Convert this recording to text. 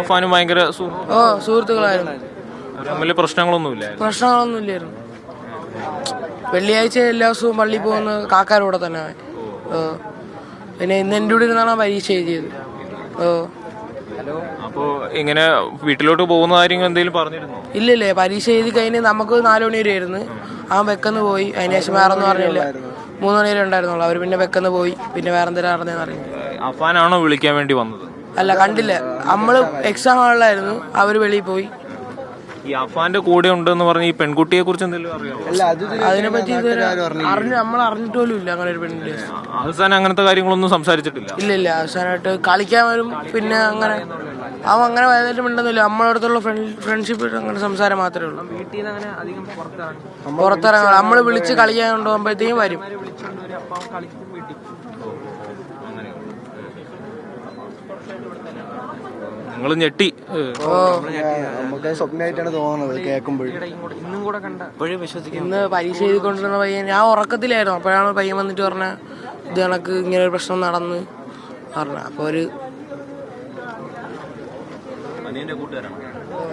അഫാനും ഭയങ്കര സുഹൃത്തുക്കളായിരുന്നു. തമ്മിൽ പ്രശ്നങ്ങളൊന്നുമില്ലായിരുന്നു. വെള്ളിയാഴ്ച എല്ലാ ദിവസവും പള്ളിയിൽ പോകുന്ന കാക്കാരുടെ കൂടെ തന്നെ. പിന്നെ ഇന്ന് എൻ്റെ കൂടെ ഇരുന്നാണ് പരീക്ഷ എഴുതിയത്. അപ്പോ ഇങ്ങനെ വീട്ടിലോട്ട് പോകുന്ന കാര്യങ്ങൾ എന്തെങ്കിലും പറഞ്ഞിരുന്നോ? ഇല്ലല്ലേ, പരീക്ഷ എഴുതി കഴിഞ്ഞ് നമുക്ക് 4 മണി വരെ ആയിരുന്നു. അവൻ വെക്കെന്ന് പോയി. അതിന് ശേഷം വേറെ ഒന്നും പറഞ്ഞില്ല. 3 മണി വരെ ഉണ്ടായിരുന്നുള്ളൂ. അവർ പിന്നെ വെക്കെന്ന് പോയി. പിന്നെ വേറെ എന്തെങ്കിലും അറിഞ്ഞെന്ന് അറിഞ്ഞു. അഫാനാണോ വിളിക്കാൻ വേണ്ടി വന്നത്? അല്ല, കണ്ടില്ല. നമ്മള് എക്സാം ഹാളിലായിരുന്നു. അവർ വെളിയിൽ പോയി. ഈ അഫാന്റെ കൂടെ ഉണ്ടെന്ന് പറഞ്ഞ ഈ പെൺകുട്ടിയെ കുറിച്ച് എന്തെങ്കിലും അറിയാമോ? അതിനെപ്പറ്റി നമ്മൾ അറിഞ്ഞിട്ട് പോലും ഇല്ല. അങ്ങനെ ഒരു പെണ്ണിന്റെ അവസാനം അങ്ങനത്തെ കാര്യങ്ങളൊന്നും സംസാരിച്ചിട്ടില്ല. ഇല്ല. അവസാനമായിട്ട് കളിക്കാൻ വരും. പിന്നെ അങ്ങനെ അവൻ അങ്ങനെ വലുതായിട്ട് മിണ്ടുന്നില്ല. നമ്മളടുത്തുള്ള ഫ്രണ്ട്ഷിപ്പ് അങ്ങനെ സംസാരം മാത്രമേ ഉള്ളൂ. പുറത്തിറങ്ങാം. നമ്മള് വിളിച്ച് കളിക്കാൻ കൊണ്ടുപോകുമ്പോഴത്തേക്കും വരും. നിങ്ങൾ ഞെട്ടി. സ്വപ്നമായിട്ടാണ് തോന്നുന്നത് കേൾക്കുമ്പോഴും. ഇന്ന് പരീക്ഷ എഴുതിക്കൊണ്ടിരുന്ന പയ്യൻ, ഞാൻ ഉറക്കത്തിലായിരുന്നു. അപ്പോഴാണ് പയ്യൻ വന്നിട്ട് പറഞ്ഞ ഇത് കണക്ക് ഇങ്ങനെ ഒരു പ്രശ്നം നടന്ന് പറഞ്ഞ. അപ്പോൾ ഒരു